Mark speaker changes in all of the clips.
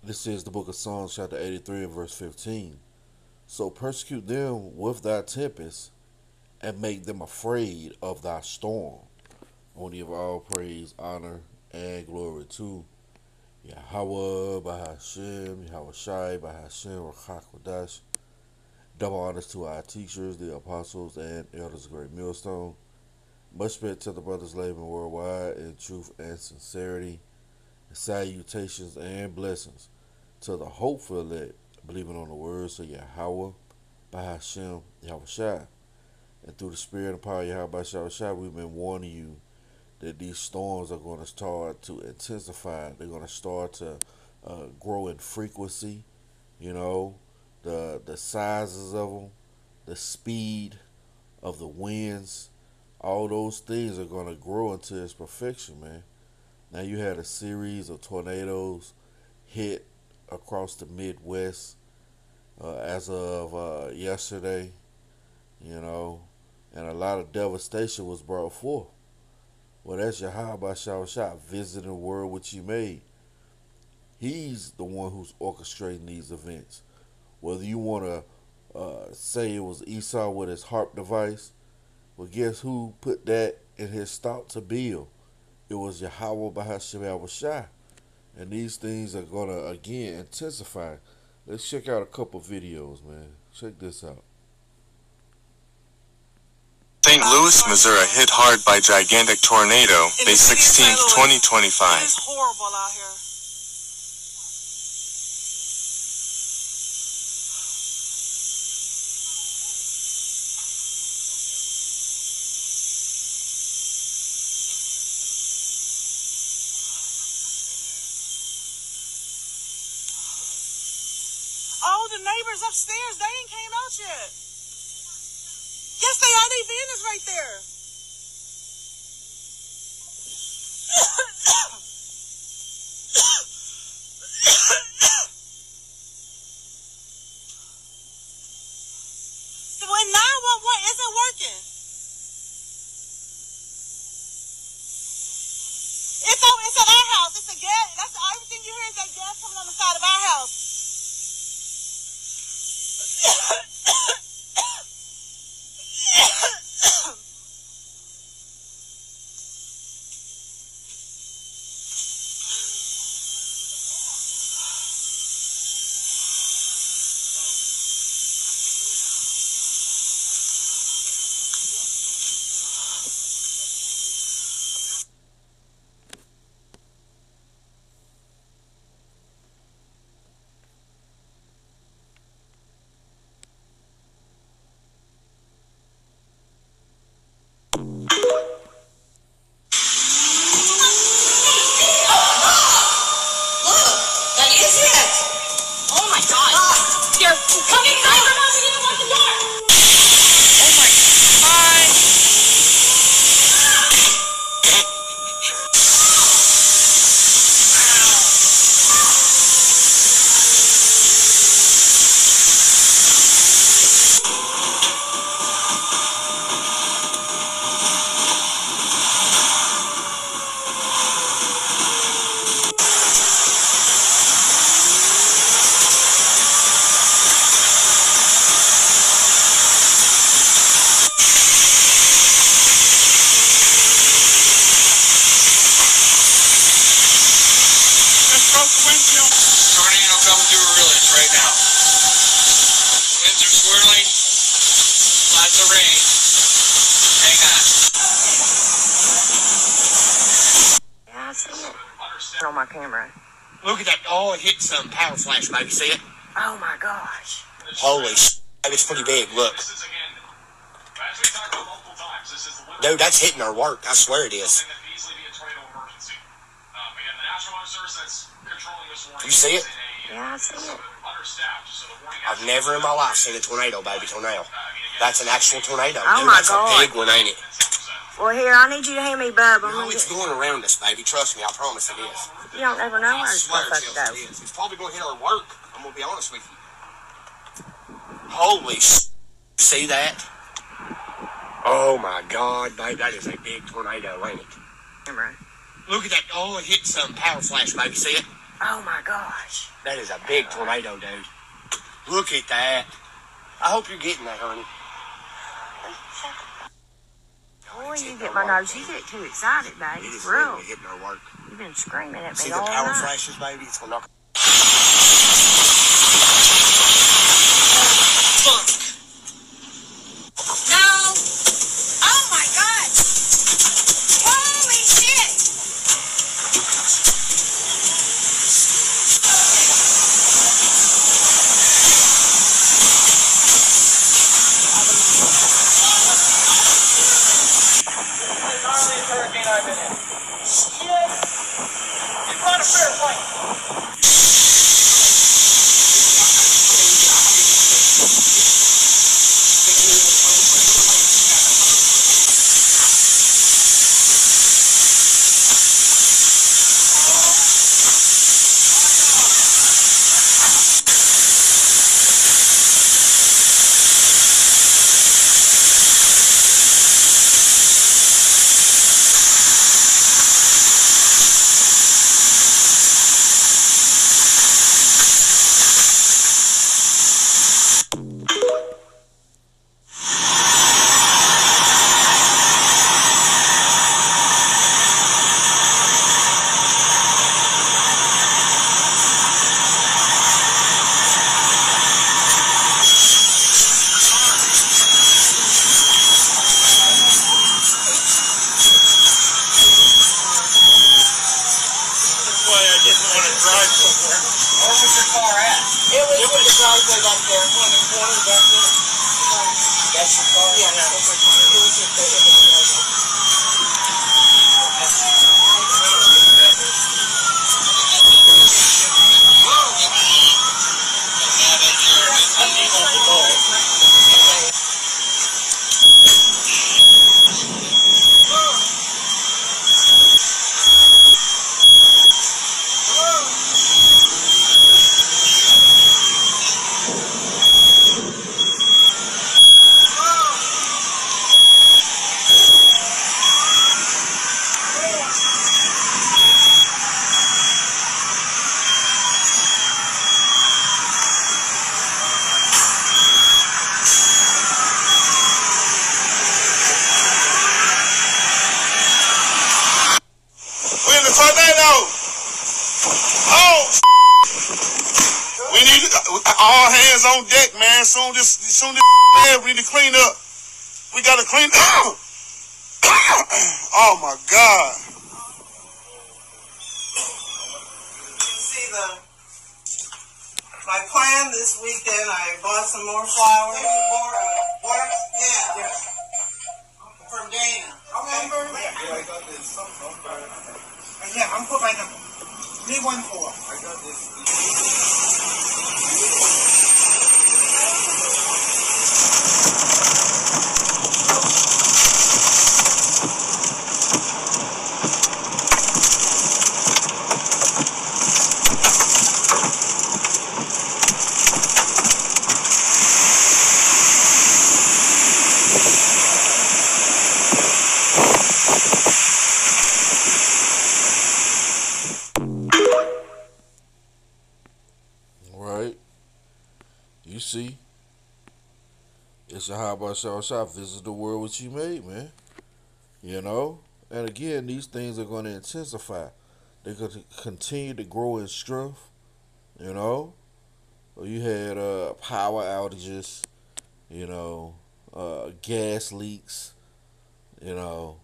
Speaker 1: This is the book of Psalms, chapter 83 and verse 15. So persecute them with thy tempest, and make them afraid of thy storm. Only of all praise, honor, and glory to Yahawah, Bahashem, Yahawashi, Bahashem, Rawchaa, Qadash. Double honors to our teachers, the apostles, and elders of Great Millstone. Much respect to the brothers living worldwide in truth and sincerity. Salutations and blessings to the hopeful elect, believing on the words of Yahawah, Bahashem, Yahawashi. And through the spirit and power of Yahawashi, we've been warning you that these storms are going to start to intensify. They're going to start to grow in frequency. You know, the sizes of them, the speed of the winds, all those things are going to grow into its perfection, man. Now you had a series of tornadoes hit across the Midwest as of yesterday, you know, and a lot of devastation was brought forth. Well, that's Yahawah visiting the world which he made. He's the one who's orchestrating these events. Whether you want to say it was Esau with his harp device, well, guess who put that in his thought to build? It was Yahawah Bahashem Yahawashi. And these things are going to, again, intensify. Let's check out a couple videos, man. Check this out.
Speaker 2: St. Louis, Missouri hit hard by gigantic tornado, May 16th, 2025.
Speaker 3: It's horrible out here. Oh, the neighbors upstairs, they ain't came out yet. Yes, they are. They vans right there. When 911 isn't working. It's at our house. It's a gas. That's everything you hear is that gas coming on the side of our house.
Speaker 4: Tornado coming through a village right now. Winds are swirling. Lots of rain. Hang on.
Speaker 5: Yeah, I see it on my camera.
Speaker 4: Look at that. Oh, it hit some power flash, baby. See it?
Speaker 5: Oh my gosh.
Speaker 4: Holy shit. It's pretty big. Look. Dude, that's hitting our work. I swear it is. You see it?
Speaker 5: Yeah, I see it.
Speaker 4: I've never in my life seen a tornado, baby. Tornado. That's an actual tornado.
Speaker 5: Oh,
Speaker 4: dude,
Speaker 5: my
Speaker 4: that's
Speaker 5: God.
Speaker 4: a big one, ain't it?
Speaker 5: Well, here, I need you to hand me Bub. I'm
Speaker 4: No,
Speaker 5: gonna
Speaker 4: it's
Speaker 5: get...
Speaker 4: going around us, baby. Trust me. I promise it is.
Speaker 5: You don't ever know
Speaker 4: I
Speaker 5: where it's
Speaker 4: swear
Speaker 5: supposed to go.
Speaker 4: Chelsea, it is. It's probably going to hit our work. I'm going to be honest with you. Holy shit. See that? Oh, my God, babe. That is a big tornado, ain't it?
Speaker 5: Camera.
Speaker 4: Look at that. Oh, it hit some power flash, baby. See it?
Speaker 5: Oh my gosh.
Speaker 6: That is a big tornado, dude. Look at that. I hope you're getting that, honey.
Speaker 5: Boy, you get my nose. You get too excited, baby.
Speaker 6: It is
Speaker 5: For real.
Speaker 6: really hitting our work.
Speaker 5: You've been screaming at
Speaker 6: See
Speaker 5: me
Speaker 6: the
Speaker 5: all
Speaker 6: power
Speaker 5: night.
Speaker 6: flashes, baby? It's gonna knock.
Speaker 5: No. Oh my God. Holy shit.
Speaker 4: Hurricane I've been in. Shit! It's not a fair fight.
Speaker 7: All hands on deck, man. Soon this we need to clean up. We gotta clean up. Oh my God.
Speaker 3: See my plan this weekend. I bought some more flowers. Yeah. From Dana. Remember?
Speaker 7: Yeah, I got this.
Speaker 3: Yeah, I'm put my number. Need one for.
Speaker 7: I got this.
Speaker 1: Right? You see, it's Yahawashi. Visit the world what you made, man. You know? And again, these things are going to intensify. They're going to continue to grow in strength. You know? You had power outages, you know, gas leaks, you know.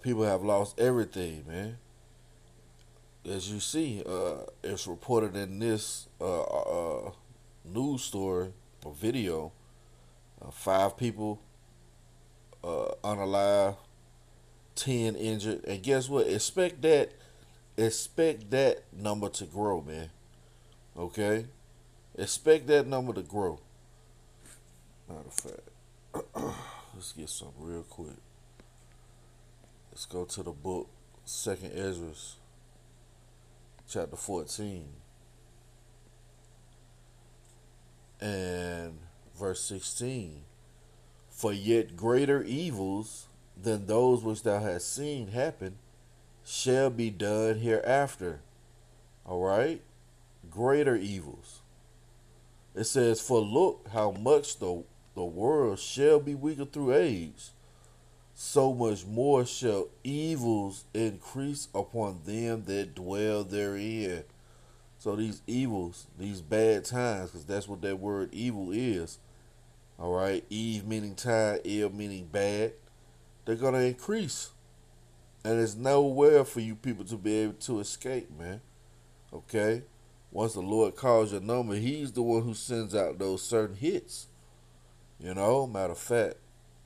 Speaker 1: People have lost everything, man. As you see, it's reported in this news story or video, 5 people unalive, 10 injured, and guess what? Expect that number to grow, man. Okay, expect that number to grow. Matter of fact, let's get something real quick. Let's go to the book, 2nd Ezra, chapter 14, and verse 16. For yet greater evils than those which thou hast seen happen shall be done hereafter. All right? Greater evils. It says, for look how much the world shall be weakened through age, so much more shall evils increase upon them that dwell therein. So these evils, these bad times, because that's what that word evil is. All right? Eve meaning time, ill meaning bad. They're going to increase. And there's nowhere for you people to be able to escape, man. Okay? Once the Lord calls your number, he's the one who sends out those certain hits. You know, matter of fact,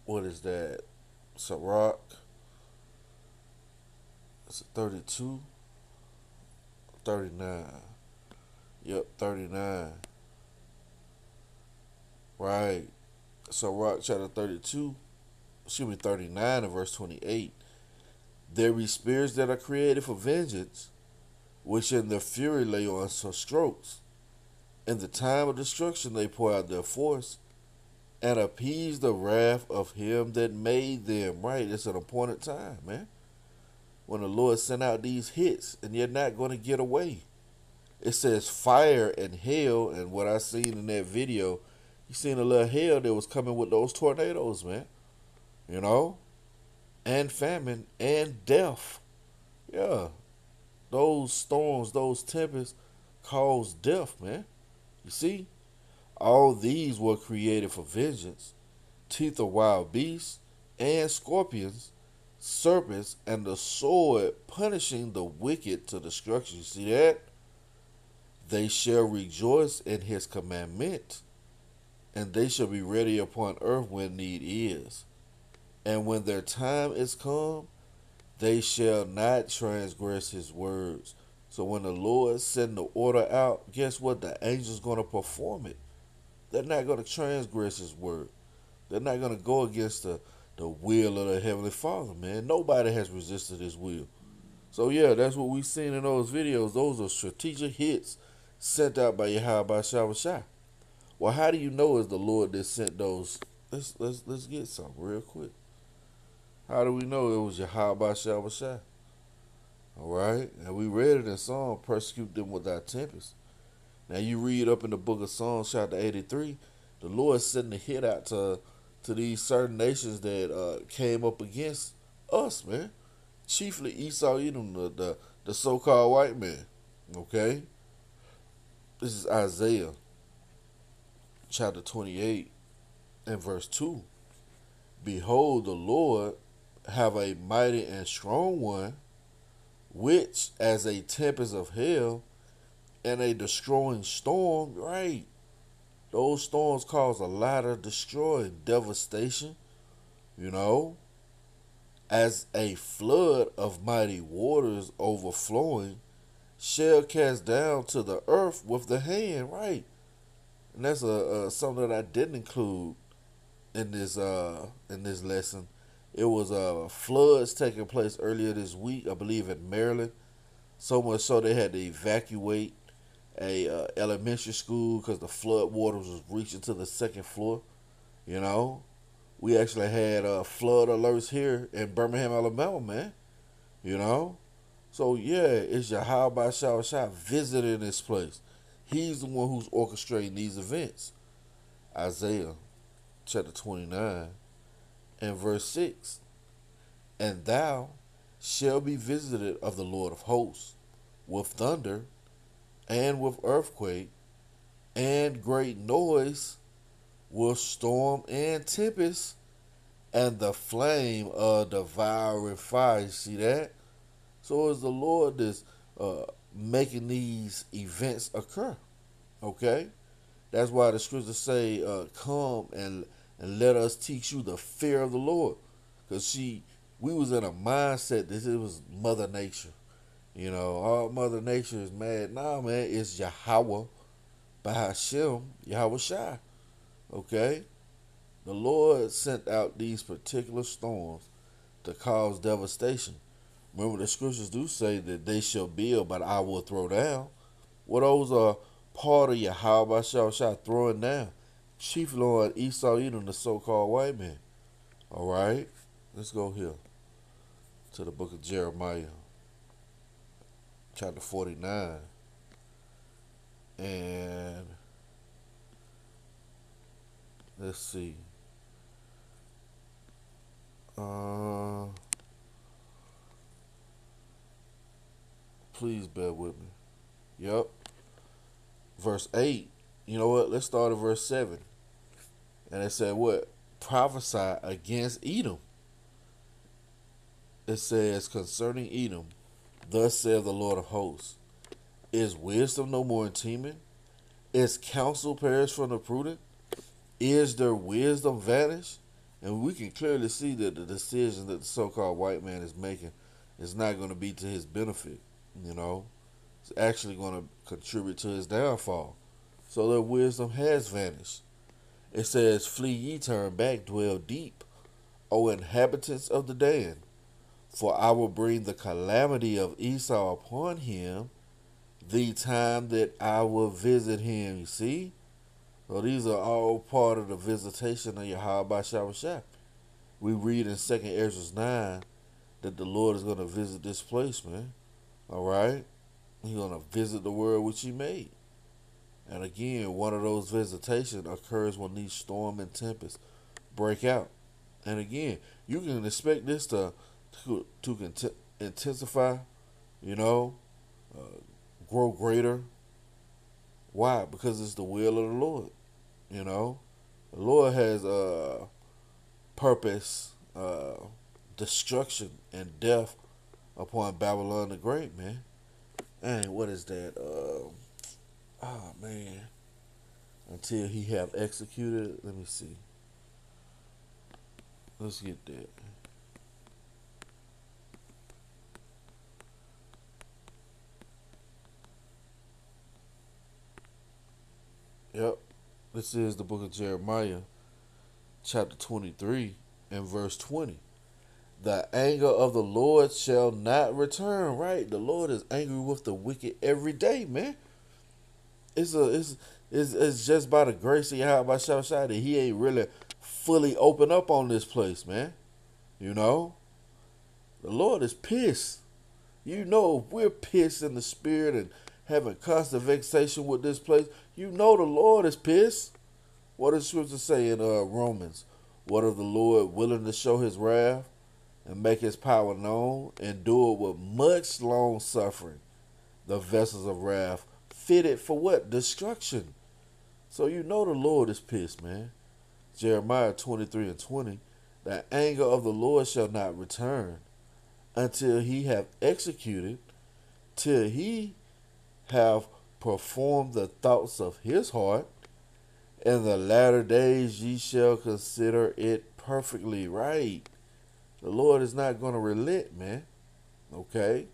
Speaker 1: what is that? Sirach. Is it 32? 39. Yep, 39. Right. Sirach chapter 32. Excuse me, 39 and verse 28. There be spirits that are created for vengeance, which in their fury lay on some strokes. In the time of destruction they pour out their force, and appease the wrath of him that made them. Right, it's an appointed time, man. When the Lord sent out these hits, and you're not going to get away. It says fire and hail, and what I seen in that video, you seen a little hail that was coming with those tornadoes, man. You know? And famine and death. Yeah. Those storms, those tempests cause death, man. You see? All these were created for vengeance. Teeth of wild beasts and scorpions, serpents, and the sword punishing the wicked to destruction. You see that? They shall rejoice in his commandment, and they shall be ready upon earth when need is. And when their time is come, they shall not transgress his words. So when the Lord send the order out, guess what? The angel's going to perform it. They're not going to transgress his word. They're not going to go against the will of the Heavenly Father, man. Nobody has resisted his will. So yeah, that's what we've seen in those videos. Those are strategic hits sent out by Yahawashi. Well, how do you know it's the Lord that sent those? Let's get some real quick. How do we know it was Yahawashi? All right, and we read it in Psalm, persecute them with thy tempest. Now you read up in the book of Psalms, chapter 83, the Lord sending a hit out to these certain nations that came up against us, man. Chiefly Esau, Edom, the so-called white man. Okay, this is Isaiah, chapter 28, and verse 2. Behold, the Lord have a mighty and strong one, which as a tempest of hell and a destroying storm, right? Those storms cause a lot of destroying, devastation, you know, as a flood of mighty waters overflowing, shall cast down to the earth with the hand, right? And that's something that I didn't include in this lesson. It was floods taking place earlier this week, I believe in Maryland. So much so they had to evacuate a elementary school because the flood waters was reaching to the second floor. You know, we actually had flood alerts here in Birmingham, Alabama, man. You know, so yeah, it's Yahawashi visiting this place. He's the one who's orchestrating these events. Isaiah chapter 29 and verse 6. And thou shalt be visited of the Lord of hosts with thunder and with earthquake and great noise, with storm and tempest and the flame of devouring fire. You see that? So is the Lord that's making these events occur. Okay? That's why the scriptures say, come and let us teach you the fear of the Lord. Because we was in a mindset that it was Mother Nature. You know, all Mother Nature is mad. Nah, man, it's Yahawah by Hashem, Yahawashi. Okay? The Lord sent out these particular storms to cause devastation. Remember, the scriptures do say that they shall build, but I will throw down. Well, those are part of Yahawashi throwing down. Chiefly on Esau, Edom, the so-called white man. All right? Let's go here to the book of Jeremiah, chapter 49 let's see. Please bear with me. Yep. Verse 8. You know what? Let's start at verse 7. And it said what? Prophesy against Edom. It says concerning Edom, thus saith the Lord of hosts, is wisdom no more in Teman? Is counsel perished from the prudent? Is their wisdom vanished? And we can clearly see that the decision that the so-called white man is making is not going to be to his benefit. You know, it's actually going to contribute to his downfall. So their wisdom has vanished. It says, flee ye, turn back, dwell deep, O inhabitants of the Dan. For I will bring the calamity of Esau upon him, the time that I will visit him. You see? So these are all part of the visitation of Yahawashi. We read in 2 Ezra 9 that the Lord is going to visit this place, man. All right? He's going to visit the world which he made. And again, one of those visitations occurs when these storm and tempests break out. And again, you can expect this to intensify, you know, grow greater. Why? Because it's the will of the Lord. You know, the Lord has purpose, destruction, and death upon Babylon the Great, man. And what is that? Oh man, until he have executed. Let me see. Let's get that. Yep. This is the book of Jeremiah, chapter 23 and verse 20. The anger of the Lord shall not return, right? The Lord is angry with the wicked every day, man. It's just by the grace of Yahawashi that he ain't really fully opened up on this place, man. You know? The Lord is pissed. You know, if we're pissed in the spirit and having constant vexation with this place, you know the Lord is pissed. What does Scripture say in Romans? What if the Lord willing to show his wrath and make his power known, endure with much long suffering the vessels of wrath fitted for what? Destruction. So you know the Lord is pissed, man. Jeremiah 23 and 20. The anger of the Lord shall not return until he have executed, till he have performed the thoughts of his heart. In the latter days ye shall consider it perfectly right. The Lord is not going to relent, man. Okay?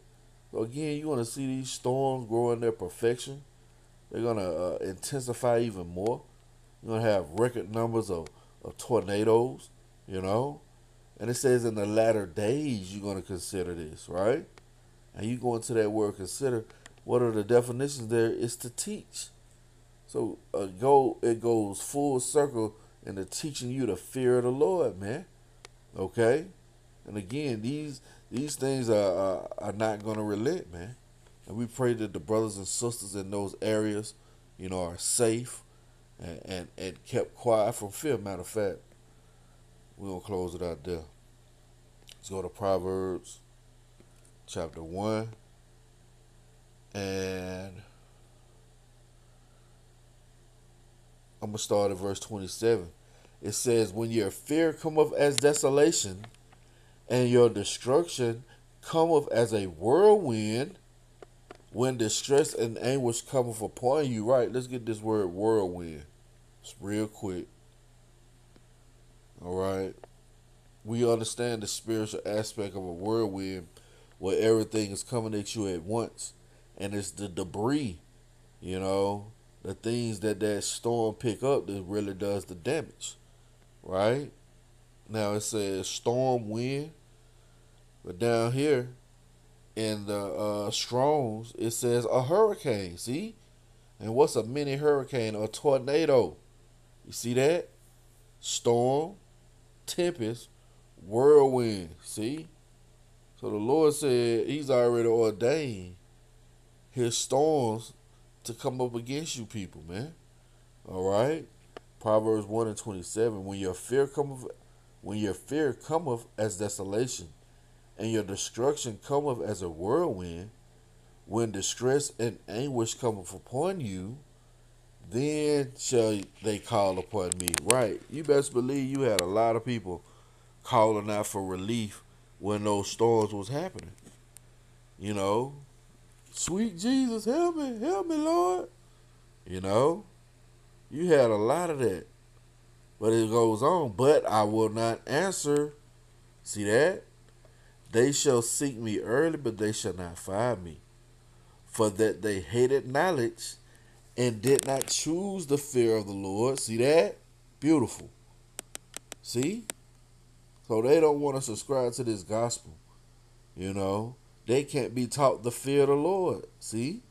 Speaker 1: So again, you're going to see these storms grow in their perfection. They're going to intensify even more. You're going to have record numbers of tornadoes, you know. And it says in the latter days you're going to consider this, right? And you go into that word consider. What are the definitions there? It's to teach. So it goes full circle into teaching you the fear of the Lord, man. Okay? And again, these things are not going to relent, man. And we pray that the brothers and sisters in those areas, you know, are safe and kept quiet from fear. Matter of fact, we're going to close it out there. Let's go to Proverbs chapter 1. And I'm going to start at verse 27. It says, when your fear cometh as desolation, and your destruction cometh as a whirlwind, when distress and anguish cometh upon you. Right, let's get this word whirlwind. It's real quick. Alright. We understand the spiritual aspect of a whirlwind, where everything is coming at you at once. And it's the debris, you know, the things that storm pick up that really does the damage. Right? Now it says storm wind. But down here in the Strongs, it says a hurricane. See? And what's a mini hurricane? A tornado. You see that? Storm, tempest, whirlwind. See? So the Lord said he's already ordained his storms to come up against you people, man. All right? Proverbs 1:27. When your fear cometh as desolation, and your destruction cometh as a whirlwind, when distress and anguish cometh upon you, then shall they call upon me. Right. You best believe you had a lot of people calling out for relief when those storms was happening. You know, sweet Jesus, help me, Lord. You know, you had a lot of that. But it goes on, but I will not answer. See that? They shall seek me early, but they shall not find me. For that they hated knowledge and did not choose the fear of the Lord. See that? Beautiful. See? So they don't want to subscribe to this gospel. You know? They can't be taught the fear of the Lord. See?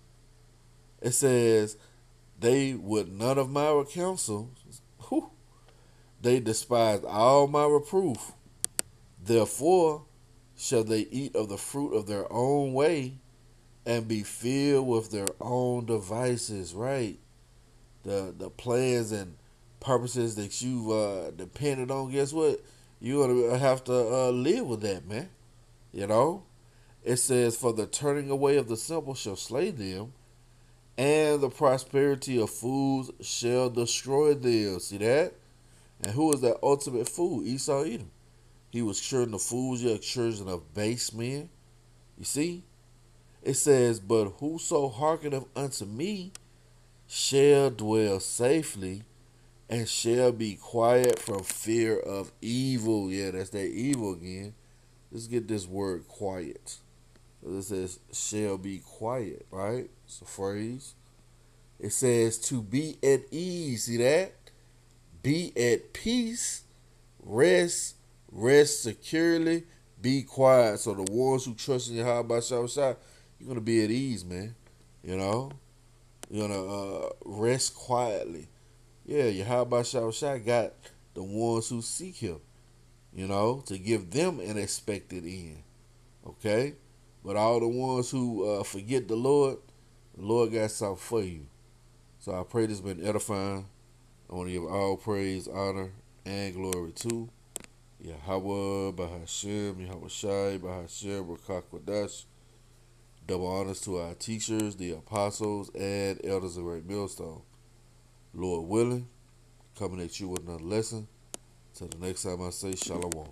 Speaker 1: It says, they would none of my counsel. Whew. They despised all my reproof. Therefore shall they eat of the fruit of their own way and be filled with their own devices, right? The plans and purposes that you've depended on, guess what? You're going to have to live with that, man. You know? It says, for the turning away of the simple shall slay them, and the prosperity of fools shall destroy them. See that? And who is that ultimate fool? Esau Edom. He was children of fools, yet children of base men. You see? It says, but whoso hearkeneth unto me shall dwell safely and shall be quiet from fear of evil. Yeah, that's that evil again. Let's get this word quiet. So it says, shall be quiet, right? It's a phrase. It says to be at ease. See that? Be at peace, rest securely, be quiet. So the ones who trust in Yahawashi, you're going to be at ease, man. You know? You're going to rest quietly. Yeah, Yahawashi got the ones who seek him, you know, to give them an expected end. Okay? But all the ones who forget the Lord got something for you. So I pray this has been edifying. I want to give all praise, honor, and glory to Yahawah, Bahashem, Yahawashi, Bahashem, Qadash. Double honors to our teachers, the apostles, and elders of Great Millstone. Lord willing, coming at you with another lesson. Till the next time I say Shalom.